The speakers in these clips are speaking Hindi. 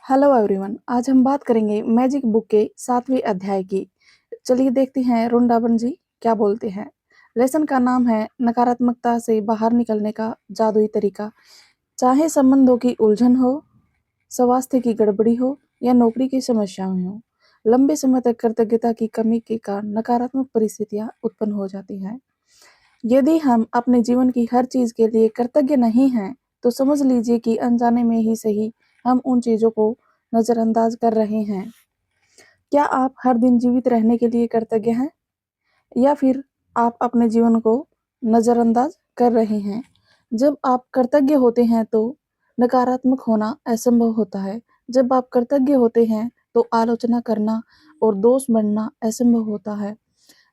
Hello everyone. आज हम बात करेंगे मैजिक बुक के 7वें अध्याय की। चलिए देखते हैं वृंदावन जी क्या बोलते हैं। लेसन का नाम है नकारात्मकता से बाहर निकलने का जादुई तरीका। चाहे संबंधों की उलझन हो, स्वास्थ्य की गड़बड़ी हो या नौकरी की समस्याएं हो, लंबे समय तक कृतज्ञता की कमी के कारण नकारात्मक परिस्थितियां उत्पन्न हो जाती हैं। यदि हम अपने जीवन की हर चीज के लिए कृतज्ञ नहीं हैं, तो समझ लीजिए कि अनजाने में ही सही हम उन चीजों को नजरअंदाज कर रहे हैं। क्या आप हर दिन जीवित रहने के लिए कृतज्ञ हैं, या फिर आप अपने जीवन को नजरअंदाज कर रहे हैं? जब आप कृतज्ञ होते हैं तो नकारात्मक होना असंभव होता है। जब आप कृतज्ञ होते हैं तो आलोचना करना और दोष बढ़ना असंभव होता है।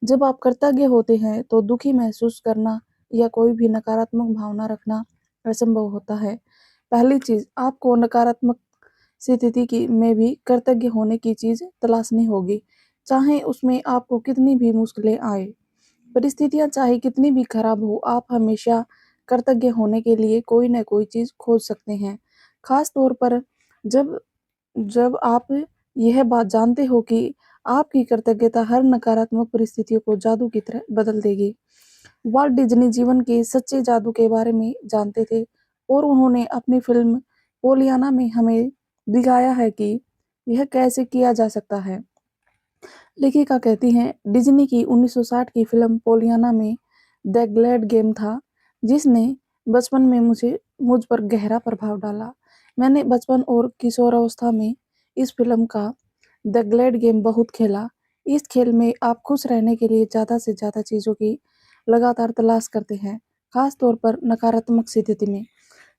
जब आप कृतज्ञ होते हैं तो दुखी महसूस करना या कोई भी नकारात्मक भावना रखना असंभव होता है। पहली चीज, आपको नकारात्मक स्थिति की में भी कृतज्ञ होने की चीज तलाशनी होगी, चाहे उसमें आपको कितनी भी मुश्किलें आए। परिस्थितियां चाहे कितनी भी खराब हो, आप हमेशा कृतज्ञ होने के लिए कोई न कोई चीज खोज सकते हैं। खास तौर पर जब जब आप यह बात जानते हो कि आपकी कृतज्ञता हर नकारात्मक परिस्थितियों को जादू की तरह बदल देगी। वॉल्ट डिज्नी जीवन के सच्चे जादू के बारे में जानते थे, और उन्होंने अपनी फिल्म पोलियाना में हमें दिखाया है कि यह कैसे किया जा सकता है। लेखिका कहती हैं, डिज्नी की 1960 की फिल्म पोलियाना में द ग्लैड गेम था, जिसने बचपन में मुझ पर गहरा प्रभाव डाला। मैंने बचपन और किशोरावस्था में इस फिल्म का द ग्लैड गेम बहुत खेला। इस खेल में आप खुश रहने के लिए ज़्यादा से ज़्यादा चीज़ों की लगातार तलाश करते हैं, खास तौर पर नकारात्मक स्थिति में।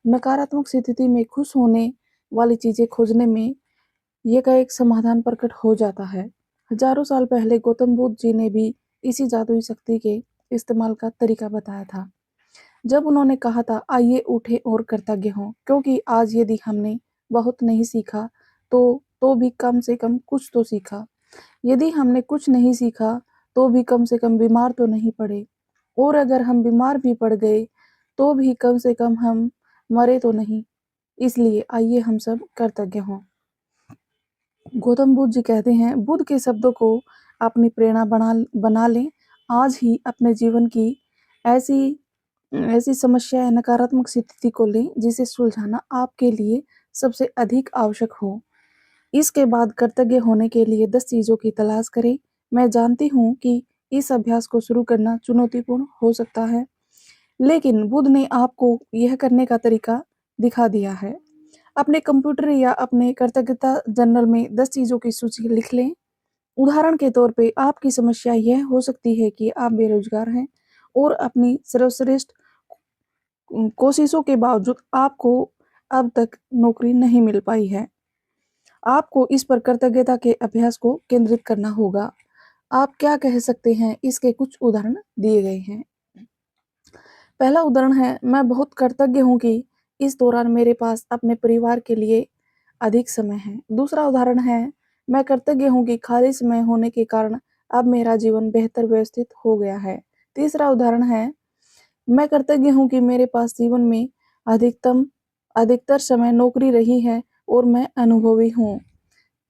नकारात्मक स्थिति में खुश होने वाली चीज़ें खोजने में ये का एक समाधान प्रकट हो जाता है। हजारों साल पहले गौतम बुद्ध जी ने भी इसी जादुई शक्ति के इस्तेमाल का तरीका बताया था, जब उन्होंने कहा था, आइए उठे और कृतज्ञ हों, क्योंकि आज यदि हमने बहुत नहीं सीखा तो भी कम से कम कुछ तो सीखा। यदि हमने कुछ नहीं सीखा तो भी कम से कम बीमार तो नहीं पड़े, और अगर हम बीमार भी पड़ गए तो भी कम से कम हम मरे तो नहीं। इसलिए आइए हम सब कृतज्ञ हों। गौतम बुद्ध जी कहते हैं, बुद्ध के शब्दों को अपनी प्रेरणा बना लें। आज ही अपने जीवन की ऐसी ऐसी समस्या या नकारात्मक स्थिति को लें जिसे सुलझाना आपके लिए सबसे अधिक आवश्यक हो। इसके बाद कृतज्ञ होने के लिए 10 चीजों की तलाश करें। मैं जानती हूँ कि इस अभ्यास को शुरू करना चुनौतीपूर्ण हो सकता है, लेकिन बुद्ध ने आपको यह करने का तरीका दिखा दिया है। अपने कंप्यूटर या अपने कृतज्ञता जर्नल में 10 चीजों की सूची लिख लें। उदाहरण के तौर पे आपकी समस्या यह हो सकती है कि आप बेरोजगार हैं और अपनी सर्वश्रेष्ठ कोशिशों के बावजूद आपको अब तक नौकरी नहीं मिल पाई है। आपको इस पर कृतज्ञता के अभ्यास को केंद्रित करना होगा। आप क्या कह सकते हैं, इसके कुछ उदाहरण दिए गए हैं। पहला उदाहरण है, मैं बहुत कृतज्ञ हूँ कि इस दौरान मेरे पास अपने परिवार के लिए अधिक समय है। दूसरा उदाहरण है, मैं कृतज्ञ हूँ कि खाली समय होने के कारण अब मेरा जीवन बेहतर व्यवस्थित हो गया है। तीसरा उदाहरण है, मैं कृतज्ञ हूँ कि मेरे पास जीवन में अधिकतर समय नौकरी रही है और मैं अनुभवी हूँ।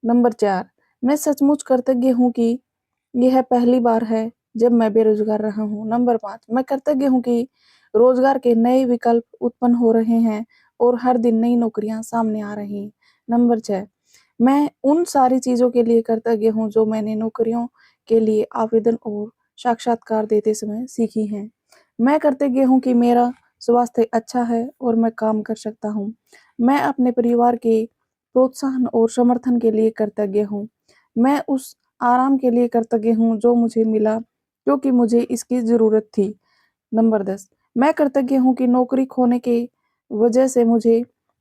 नंबर 4, मैं सचमुच कृतज्ञ हूँ कि यह पहली बार है जब मैं बेरोजगार रहा हूँ। नंबर 5, मैं कृतज्ञ हूँ कि रोजगार के नए विकल्प उत्पन्न हो रहे हैं और हर दिन नई नौकरियां सामने आ रही हैं। नंबर 6, मैं उन सारी चीजों के लिए कृतज्ञ हूँ जो मैंने नौकरियों के लिए आवेदन और साक्षात्कार देते समय सीखी हैं। मैं कृतज्ञ हूँ कि मेरा स्वास्थ्य अच्छा है और मैं काम कर सकता हूँ। मैं अपने परिवार के प्रोत्साहन और समर्थन के लिए कृतज्ञ हूँ। मैं उस आराम के लिए कृतज्ञ हूँ जो मुझे मिला, क्योंकि मुझे इसकी ज़रूरत थी। नंबर 10, मैं कृतज्ञ हूँ कि नौकरी खोने के वजह से मुझे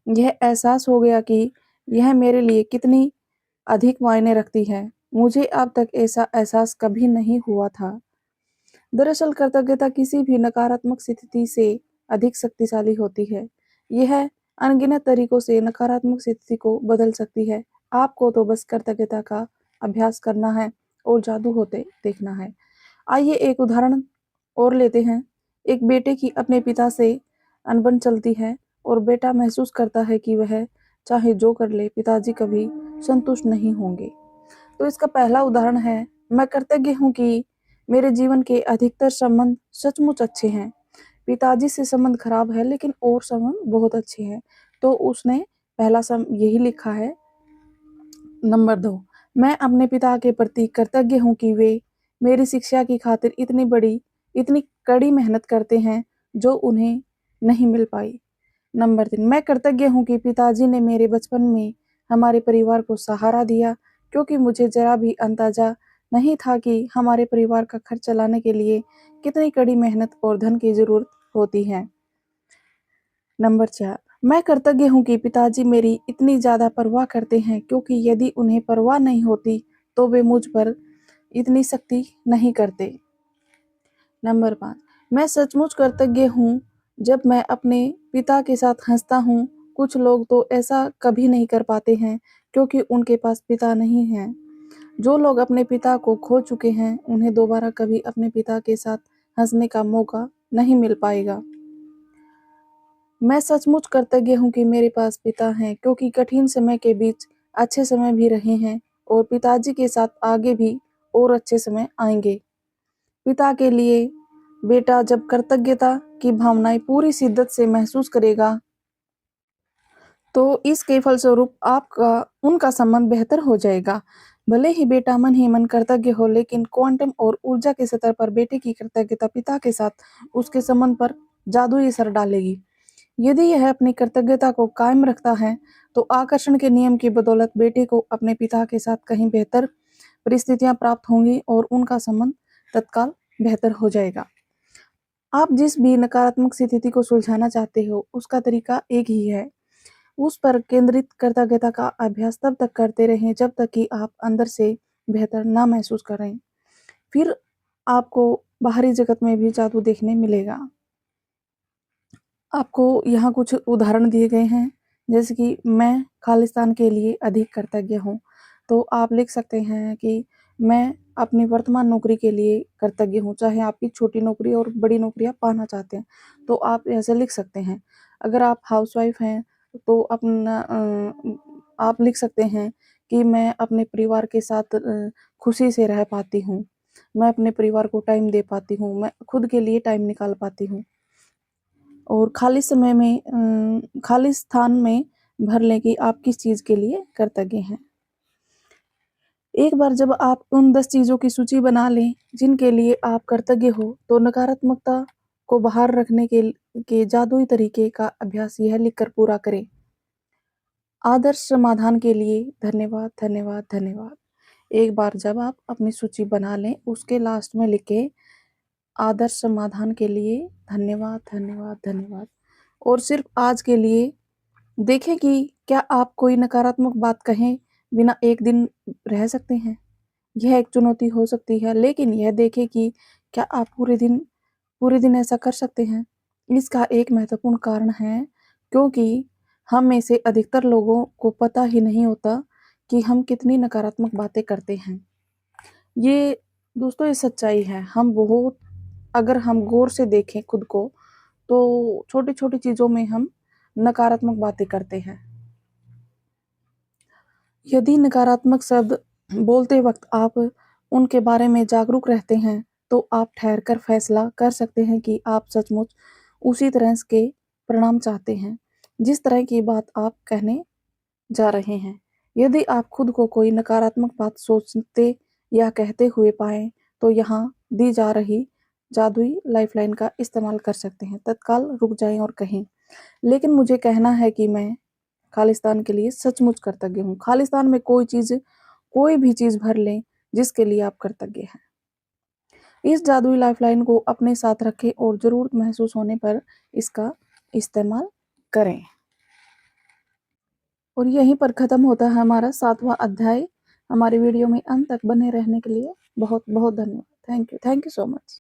यह एहसास हो गया कि यह मेरे लिए कितनी अधिक मायने रखती है। मुझे अब तक ऐसा एहसास कभी नहीं हुआ था। दरअसल कृतज्ञता किसी भी नकारात्मक स्थिति से अधिक शक्तिशाली होती है। यह अनगिनत तरीकों से नकारात्मक स्थिति को बदल सकती है। आपको तो बस कृतज्ञता का अभ्यास करना है और जादू होते देखना है। आइए एक उदाहरण और लेते हैं। एक बेटे की अपने पिता से अनबन चलती है और बेटा महसूस करता है कि वह चाहे जो कर ले पिताजी कभी संतुष्ट नहीं होंगे। तो इसका पहला उदाहरण है, मैं कृतज्ञ हूँ कि मेरे जीवन के अधिकतर संबंध सचमुच अच्छे हैं। पिताजी से संबंध खराब है लेकिन और संबंध बहुत अच्छे हैं। तो उसने पहला सम यही लिखा है। नंबर 2, मैं अपने पिता के प्रति कृतज्ञ हूँ कि वे मेरी शिक्षा की खातिर इतनी कड़ी मेहनत करते हैं जो उन्हें नहीं मिल पाई। नंबर 3, मैं कृतज्ञ हूँ कि पिताजी ने मेरे बचपन में हमारे परिवार को सहारा दिया क्योंकि मुझे जरा भी अंदाजा नहीं था कि हमारे परिवार का खर्च चलाने के लिए कितनी कड़ी मेहनत और धन की जरूरत होती है। नंबर 4, मैं कृतज्ञ हूँ कि पिताजी मेरी इतनी ज़्यादा परवाह करते हैं क्योंकि यदि उन्हें परवाह नहीं होती तो वे मुझ पर इतनी सख्ती नहीं करते। नंबर 5, मैं सचमुच कृतज्ञ हूँ जब मैं अपने पिता के साथ हंसता हूँ। कुछ लोग तो ऐसा कभी नहीं कर पाते हैं क्योंकि उनके पास पिता नहीं है। जो लोग अपने पिता को खो चुके हैं उन्हें दोबारा कभी अपने पिता के साथ हंसने का मौका नहीं मिल पाएगा। मैं सचमुच कृतज्ञ हूँ कि मेरे पास पिता हैं क्योंकि कठिन समय के बीच अच्छे समय भी रहे हैं और पिताजी के साथ आगे भी और अच्छे समय आएंगे। पिता के लिए बेटा जब कृतज्ञता की भावनाएं पूरी शिद्दत से महसूस करेगा तो इसके फलस्वरूप आपका उनका संबंध बेहतर हो जाएगा। भले ही बेटा मन ही मन कृतज्ञ हो लेकिन क्वांटम और ऊर्जा के स्तर पर बेटे की कृतज्ञता पिता के साथ उसके संबंध पर जादुई असर डालेगी। यदि यह अपनी कृतज्ञता को कायम रखता है तो आकर्षण के नियम की बदौलत बेटे को अपने पिता के साथ कहीं बेहतर परिस्थितियां प्राप्त होंगी और उनका संबंध तत्काल बेहतर हो जाएगा। आप जिस भी नकारात्मक स्थिति को सुलझाना चाहते हो उसका तरीका एक ही है। उस पर केंद्रित कृतज्ञता का अभ्यास तब तक करते रहें जब तक कि आप अंदर से बेहतर ना महसूस करें। फिर आपको बाहरी जगत में भी जादू देखने मिलेगा। आपको यहाँ कुछ उदाहरण दिए गए हैं, जैसे कि मैं खालिस्तान के लिए अधिक कृतज्ञ हूँ। तो आप लिख सकते हैं कि मैं अपनी वर्तमान नौकरी के लिए कृतज्ञ हूँ, चाहे आपकी छोटी नौकरी और बड़ी नौकरी आप पाना चाहते हैं, तो आप ऐसे लिख सकते हैं। अगर आप हाउसवाइफ हैं, तो आप लिख सकते हैं कि मैं अपने परिवार के साथ खुशी से रह पाती हूँ, मैं अपने परिवार को टाइम दे पाती हूँ, मैं खुद के लिए टाइम निकाल पाती हूँ। और खाली समय में खाली स्थान में भर लें कि आप किस चीज़ के लिए कृतज्ञ हैं। एक बार जब आप उन 10 चीज़ों की सूची बना लें जिनके लिए आप कृतज्ञ हो, तो नकारात्मकता को बाहर रखने के जादुई तरीके का अभ्यास यह लिखकर पूरा करें। आदर्श समाधान के लिए धन्यवाद, धन्यवाद, धन्यवाद। एक बार जब आप अपनी सूची बना लें, उसके लास्ट में लिखें आदर्श समाधान के लिए धन्यवाद, धन्यवाद, धन्यवाद। और सिर्फ आज के लिए देखें कि क्या आप कोई नकारात्मक बात कहें बिना एक दिन रह सकते हैं। यह एक चुनौती हो सकती है, लेकिन यह देखें कि क्या आप पूरे दिन ऐसा कर सकते हैं। इसका एक महत्वपूर्ण कारण है क्योंकि हम में से अधिकतर लोगों को पता ही नहीं होता कि हम कितनी नकारात्मक बातें करते हैं। ये दोस्तों ये सच्चाई है। अगर हम गौर से देखें खुद को, तो छोटी-छोटी चीज़ों में हम नकारात्मक बातें करते हैं। यदि नकारात्मक शब्द बोलते वक्त आप उनके बारे में जागरूक रहते हैं, तो आप ठहर कर फैसला कर सकते हैं कि आप सचमुच उसी तरह के परिणाम चाहते हैं, जिस तरह की बात आप कहने जा रहे हैं। यदि आप खुद को कोई नकारात्मक बात सोचते या कहते हुए पाएँ, तो यहाँ दी जा रही जादुई लाइफ़लाइन का इस्तेमाल कर सकते हैं। तत्काल रुक जाएँ और कहें, लेकिन मुझे कहना है कि मैं खालिस्तान के लिए सचमुच कृतज्ञ हूँ। खालिस्तान में कोई भी चीज़ भर लें जिसके लिए आप कृतज्ञ हैं। इस जादुई लाइफ़लाइन को अपने साथ रखें और ज़रूरत महसूस होने पर इसका इस्तेमाल करें। और यहीं पर ख़त्म होता है हमारा 7वां अध्याय। हमारे वीडियो में अंत तक बने रहने के लिए बहुत-बहुत धन्यवाद। Thank you so much.